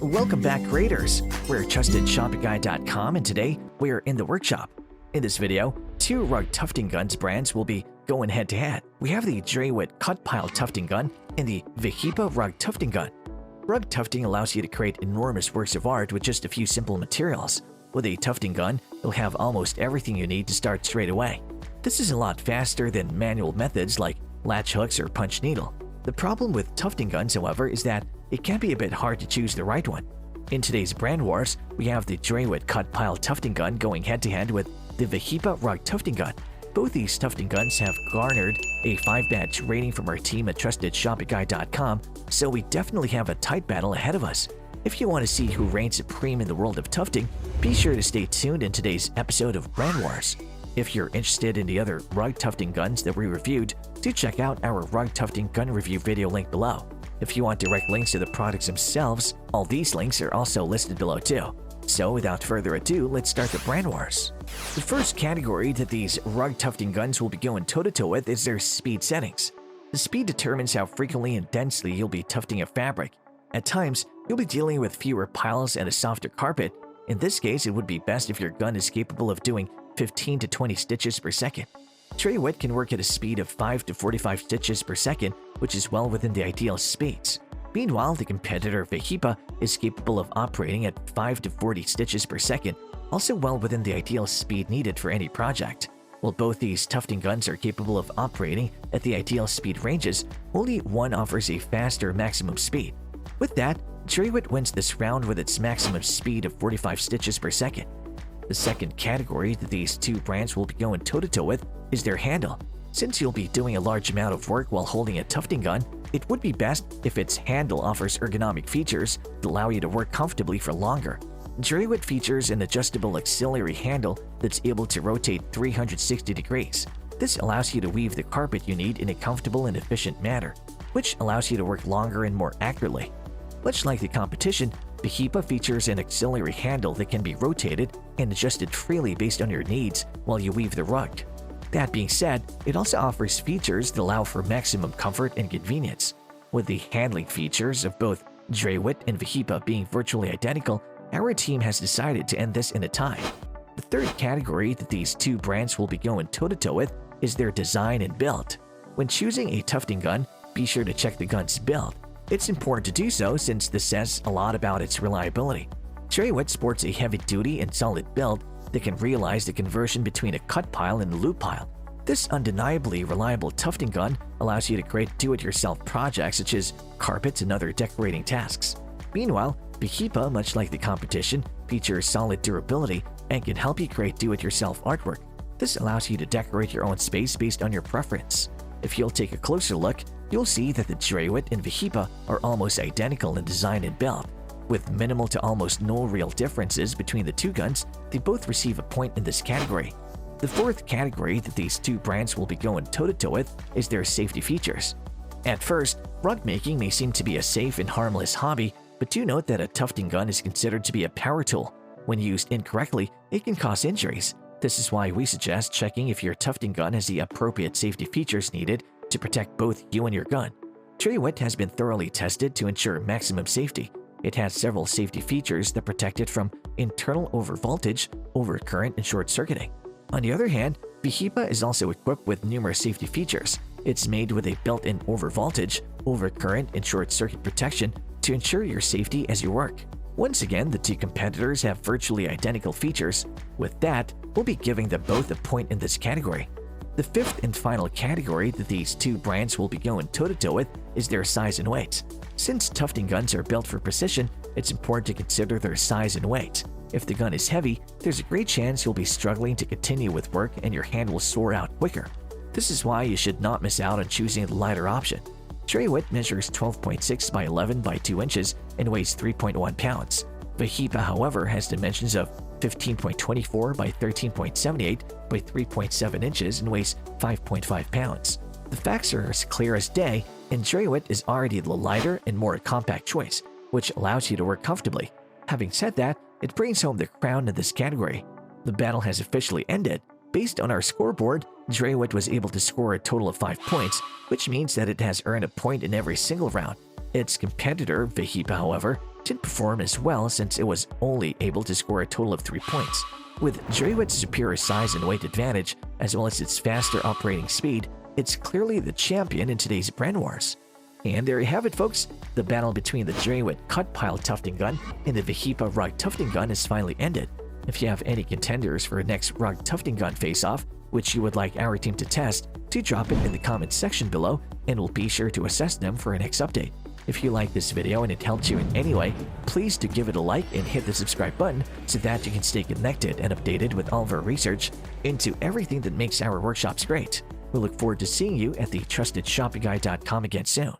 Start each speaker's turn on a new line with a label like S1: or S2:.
S1: Welcome back, graders! We're TrustedShoppingGuide.com, and today we're in the workshop. In this video, two rug tufting guns brands will be going head-to-head. We have the Draywitt cut pile tufting gun and the Vehipa Rug Tufting Gun. Rug tufting allows you to create enormous works of art with just a few simple materials. With a tufting gun, you'll have almost everything you need to start straight away. This is a lot faster than manual methods like latch hooks or punch needle. The problem with tufting guns, however, is that it can be a bit hard to choose the right one. In today's brand wars, we have the Draywitt cut pile tufting gun going head-to-head with the Vehipa Rug Tufting Gun. Both these tufting guns have garnered a 5-badge rating from our team at TrustedShoppingGuide.com, so we definitely have a tight battle ahead of us. If you want to see who reigns supreme in the world of tufting, be sure to stay tuned in today's episode of Brand Wars. If you're interested in the other rug tufting guns that we reviewed, do check out our rug tufting gun review video link below. If you want direct links to the products themselves, all these links are also listed below too. So without further ado, let's start the brand wars. The first category that these rug tufting guns will be going toe-to-toe with is their speed settings. The speed determines how frequently and densely you'll be tufting a fabric. At times, you'll be dealing with fewer piles and a softer carpet. In this case, it would be best if your gun is capable of doing 15 to 20 stitches per second. Draywitt can work at a speed of 5 to 45 stitches per second, which is well within the ideal speeds. Meanwhile, the competitor Vehipa is capable of operating at 5 to 40 stitches per second, also well within the ideal speed needed for any project. While both these tufting guns are capable of operating at the ideal speed ranges, only one offers a faster maximum speed. With that, Draywitt wins this round with its maximum speed of 45 stitches per second. The second category that these two brands will be going toe-to-toe with is their handle. Since you'll be doing a large amount of work while holding a tufting gun, it would be best if its handle offers ergonomic features that allow you to work comfortably for longer. Draywitt features an adjustable auxiliary handle that's able to rotate 360 degrees. This allows you to weave the carpet you need in a comfortable and efficient manner, which allows you to work longer and more accurately. Much like the competition, Vehipa features an auxiliary handle that can be rotated and adjusted freely based on your needs while you weave the rug. That being said, it also offers features that allow for maximum comfort and convenience. With the handling features of both Draywitt and Vehipa being virtually identical, our team has decided to end this in a tie. The third category that these two brands will be going toe-to-toe with is their design and build. When choosing a tufting gun, be sure to check the gun's build. It's important to do so since this says a lot about its reliability. Draywitt sports a heavy-duty and solid build that can realize the conversion between a cut pile and a loop pile. This undeniably reliable tufting gun allows you to create do-it-yourself projects such as carpets and other decorating tasks. Meanwhile, Vehipa, much like the competition, features solid durability and can help you create do-it-yourself artwork. This allows you to decorate your own space based on your preference. If you'll take a closer look, you'll see that the Draywitt and Vehipa are almost identical in design and build. With minimal to almost no real differences between the two guns, they both receive a point in this category. The fourth category that these two brands will be going toe-to-toe with is their safety features. At first, rug making may seem to be a safe and harmless hobby, but do note that a tufting gun is considered to be a power tool. When used incorrectly, it can cause injuries. This is why we suggest checking if your tufting gun has the appropriate safety features needed to protect both you and your gun. Draywitt has been thoroughly tested to ensure maximum safety. It has several safety features that protect it from internal overvoltage, overcurrent, and short-circuiting. On the other hand, Vehipa is also equipped with numerous safety features. It's made with a built-in overvoltage, overcurrent, and short-circuit protection to ensure your safety as you work. Once again, the two competitors have virtually identical features. With that, we'll be giving them both a point in this category. The fifth and final category that these two brands will be going toe-to-toe with is their size and weight. Since tufting guns are built for precision, it's important to consider their size and weight. If the gun is heavy, there's a great chance you'll be struggling to continue with work and your hand will sore out quicker. This is why you should not miss out on choosing the lighter option. Draywitt measures 12.6 by 11 by 2 inches and weighs 3.1 pounds. Vehipa, however, has dimensions of 15.24 by 13.78 by 3.7 inches and weighs 5.5 pounds. The facts are as clear as day, and Draywitt is already the lighter and more compact choice, which allows you to work comfortably. Having said that, it brings home the crown in this category. The battle has officially ended. Based on our scoreboard, Draywitt was able to score a total of 5 points, which means that it has earned a point in every single round. Its competitor, Vehipa, however, didn't perform as well since it was only able to score a total of 3 points. With Draywitt's superior size and weight advantage, as well as its faster operating speed, it's clearly the champion in today's brand wars. And there you have it, folks. The battle between the Draywitt Cut Pile Tufting Gun and the Vehipa Rug Tufting Gun has finally ended. If you have any contenders for a next Rug Tufting Gun face-off, which you would like our team to test, do drop it in the comments section below, and we'll be sure to assess them for a next update. If you like this video and it helped you in any way, please do give it a like and hit the subscribe button so that you can stay connected and updated with all of our research into everything that makes our workshops great. We look forward to seeing you at the TrustedShoppingGuide.com again soon.